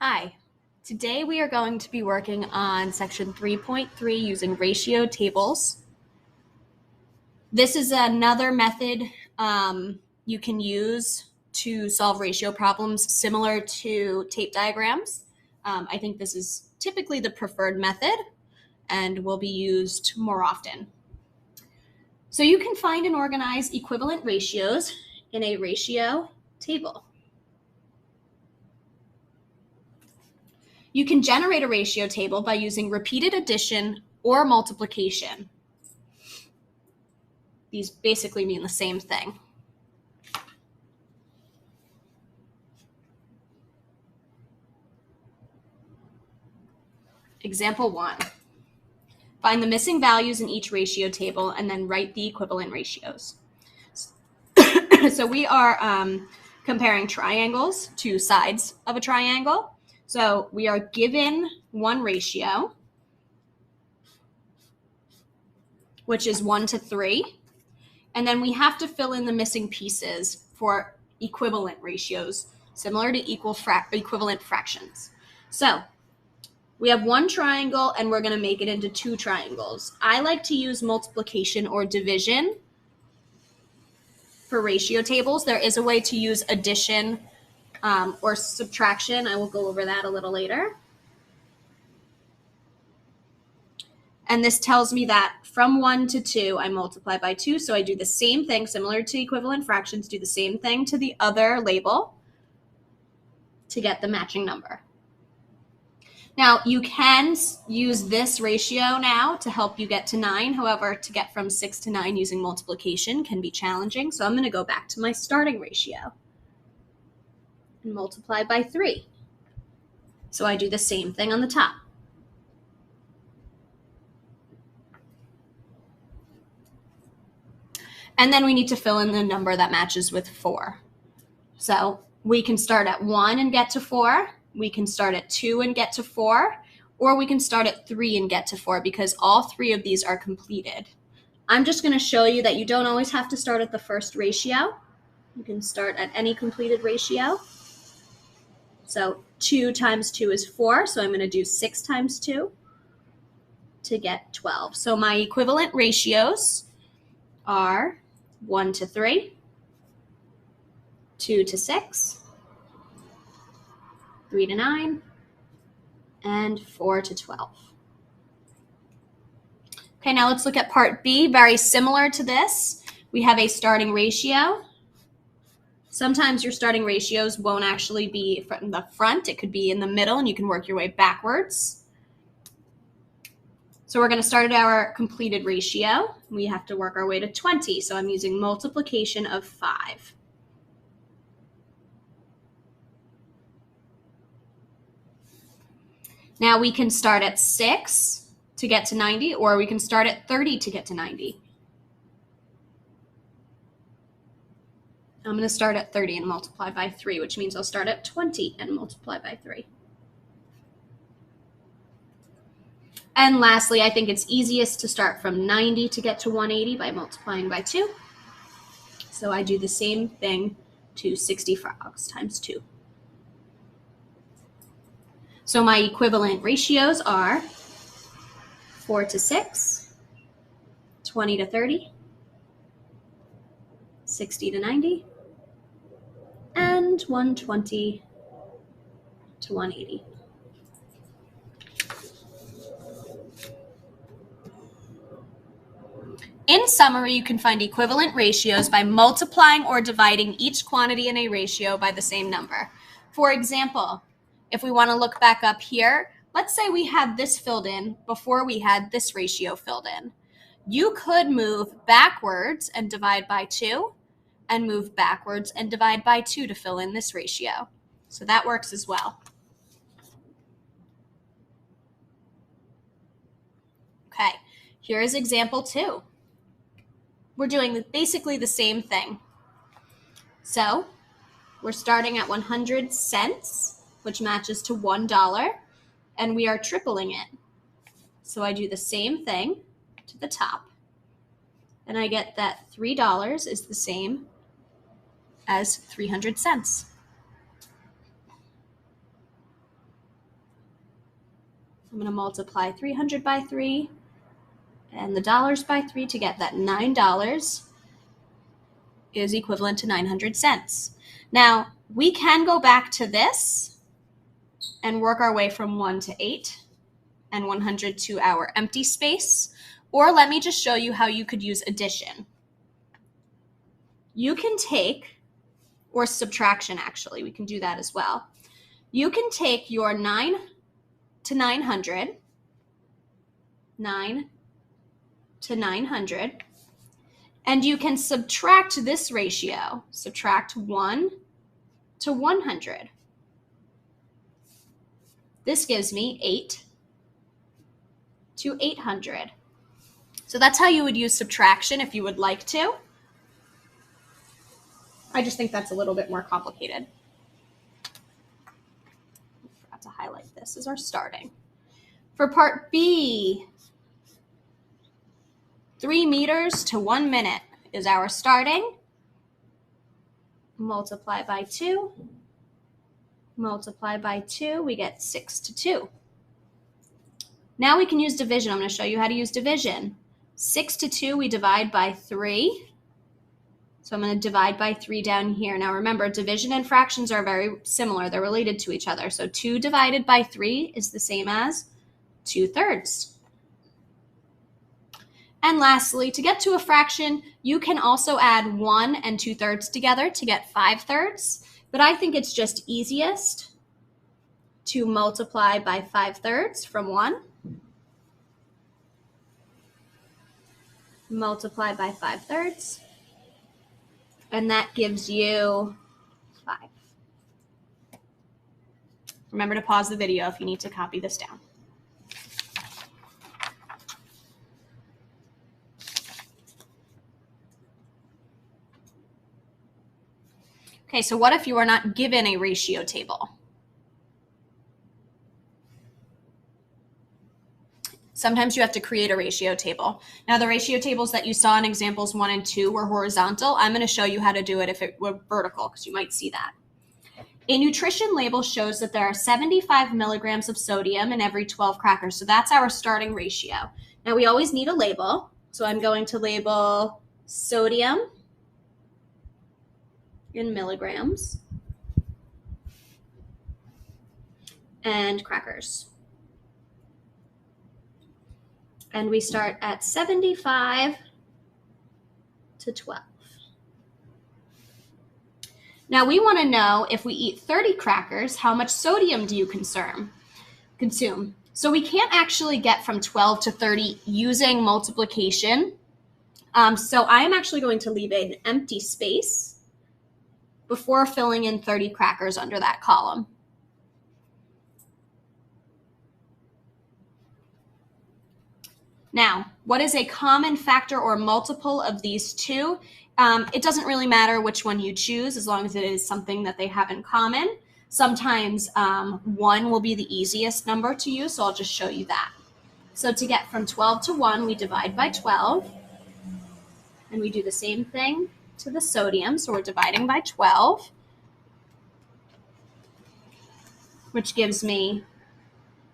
Hi, today we are going to be working on section 3.3 using ratio tables. This is another method you can use to solve ratio problems similar to tape diagrams. I think this is typically the preferred method and will be used more often. So you can find and organize equivalent ratios in a ratio table. You can generate a ratio table by using repeated addition or multiplication. These basically mean the same thing. Example 1. Find the missing values in each ratio table and then write the equivalent ratios. So we are comparing triangles to sides of a triangle. So we are given one ratio, which is 1:3. And then we have to fill in the missing pieces for equivalent ratios, similar to equivalent fractions. So we have one triangle and we're going to make it into two triangles. I like to use multiplication or division for ratio tables. There is a way to use addition or subtraction. I will go over that a little later. And this tells me that from 1 to 2, I multiply by 2. So I do the same thing, similar to equivalent fractions, do the same thing to the other label to get the matching number. Now, you can use this ratio now to help you get to 9. However, to get from 6 to 9 using multiplication can be challenging. So I'm going to go back to my starting ratio and multiply by 3. So I do the same thing on the top. And then we need to fill in the number that matches with 4. So we can start at 1 and get to 4. We can start at 2 and get to 4. Or we can start at 3 and get to 4 because all three of these are completed. I'm just going to show you that you don't always have to start at the first ratio. You can start at any completed ratio. So 2 times 2 is 4. So I'm going to do 6 times 2 to get 12. So my equivalent ratios are 1:3, 2:6, 3:9, and 4:12. Okay, now let's look at part B. Very similar to this. We have a starting ratio. Sometimes your starting ratios won't actually be from the front. It could be in the middle, and you can work your way backwards. So we're going to start at our completed ratio. We have to work our way to 20. So I'm using multiplication of 5. Now we can start at 6 to get to 90, or we can start at 30 to get to 90. I'm going to start at 30 and multiply by 3, which means I'll start at 20 and multiply by 3. And lastly, I think it's easiest to start from 90 to get to 180 by multiplying by 2. So I do the same thing to 60 frogs times 2. So my equivalent ratios are 4:6, 20:30, 60:90, and 120 to 180. In summary, you can find equivalent ratios by multiplying or dividing each quantity in a ratio by the same number. For example, if we want to look back up here, let's say we had this filled in before we had this ratio filled in. You could move backwards and divide by 2, and move backwards and divide by 2 to fill in this ratio. So that works as well. Okay, here is example 2. We're doing basically the same thing. So we're starting at 100 cents, which matches to $1, and we are tripling it. So I do the same thing to the top, and I get that $3 is the same as 300 cents. I'm going to multiply 300 by 3 and the dollars by 3 to get that $9 is equivalent to 900 cents. Now, we can go back to this and work our way from 1 to 8 and 100 to our empty space. Or let me just show you how you could use addition. You can take, or subtraction actually, we can do that as well. You can take your 9 to 900, 9 to 900, and you can subtract this ratio, subtract 1 to 100. This gives me 8 to 800. So that's how you would use subtraction if you would like to. I just think that's a little bit more complicated. I forgot to highlight this as our starting. For part B, 3 meters to 1 minute is our starting. Multiply by 2. Multiply by 2, we get 6 to 2. Now we can use division. I'm going to show you how to use division. 6 to 2, we divide by 3. So I'm going to divide by 3 down here. Now remember, division and fractions are very similar. They're related to each other. So 2 divided by 3 is the same as 2/3. And lastly, to get to a fraction, you can also add 1 and 2/3 together to get 5/3. But I think it's just easiest to multiply by 5/3 from 1. Multiply by 5/3. And that gives you 5. Remember to pause the video if you need to copy this down. Okay, so what if you are not given a ratio table? Sometimes you have to create a ratio table. Now the ratio tables that you saw in examples 1 and 2 were horizontal. I'm going to show you how to do it if it were vertical, because you might see that. A nutrition label shows that there are 75 milligrams of sodium in every 12 crackers. So that's our starting ratio. Now we always need a label. So I'm going to label sodium in milligrams and crackers. And we start at 75 to 12. Now we want to know, if we eat 30 crackers, how much sodium do you consume? So we can't actually get from 12 to 30 using multiplication. So I am actually going to leave an empty space before filling in 30 crackers under that column. Now, what is a common factor or multiple of these two? It doesn't really matter which one you choose as long as it is something that they have in common. Sometimes 1 will be the easiest number to use, so I'll just show you that. So to get from 12 to 1, we divide by 12. And we do the same thing to the sodium, so we're dividing by 12, which gives me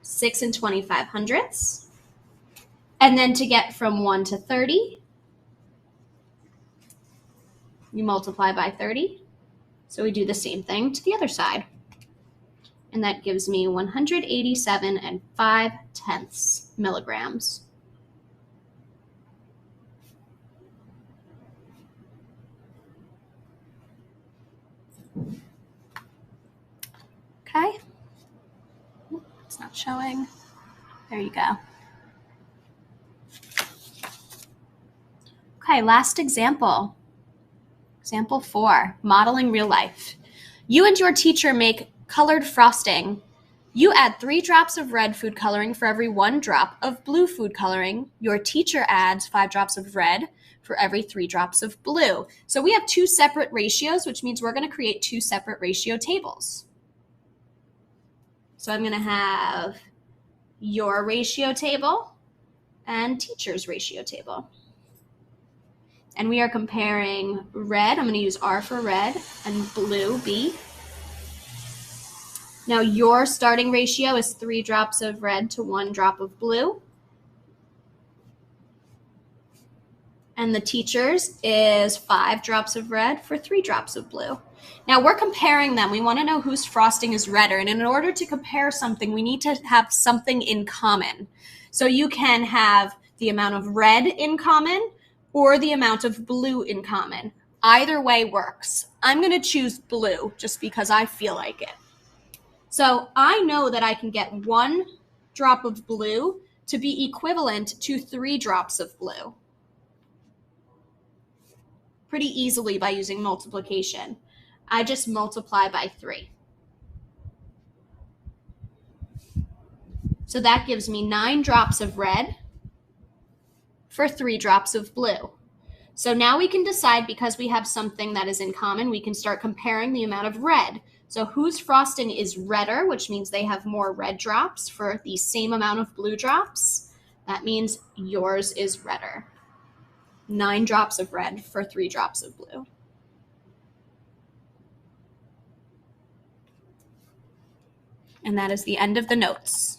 6 25/100ths. And then to get from 1 to 30, you multiply by 30. So we do the same thing to the other side. And that gives me 187 5/10 milligrams. Okay. It's not showing. There you go. Okay, last example. Example 4, modeling real life. You and your teacher make colored frosting. You add 3 drops of red food coloring for every 1 drop of blue food coloring. Your teacher adds 5 drops of red for every 3 drops of blue. So we have 2 separate ratios, which means we're going to create 2 separate ratio tables. So I'm going to have your ratio table and teacher's ratio table. And we are comparing red, I'm going to use R for red, and blue, B. Now your starting ratio is 3 drops of red to 1 drop of blue. And the teacher's is 5 drops of red for 3 drops of blue. Now we're comparing them. We want to know whose frosting is redder. And in order to compare something, we need to have something in common. So you can have the amount of red in common or the amount of blue in common. Either way works. I'm going to choose blue just because I feel like it. So I know that I can get 1 drop of blue to be equivalent to 3 drops of blue pretty easily by using multiplication. I just multiply by 3. So that gives me 9 drops of red for 3 drops of blue. So now we can decide, because we have something that is in common, we can start comparing the amount of red. So whose frosting is redder, which means they have more red drops for the same amount of blue drops. That means yours is redder. 9 drops of red for 3 drops of blue. And that is the end of the notes.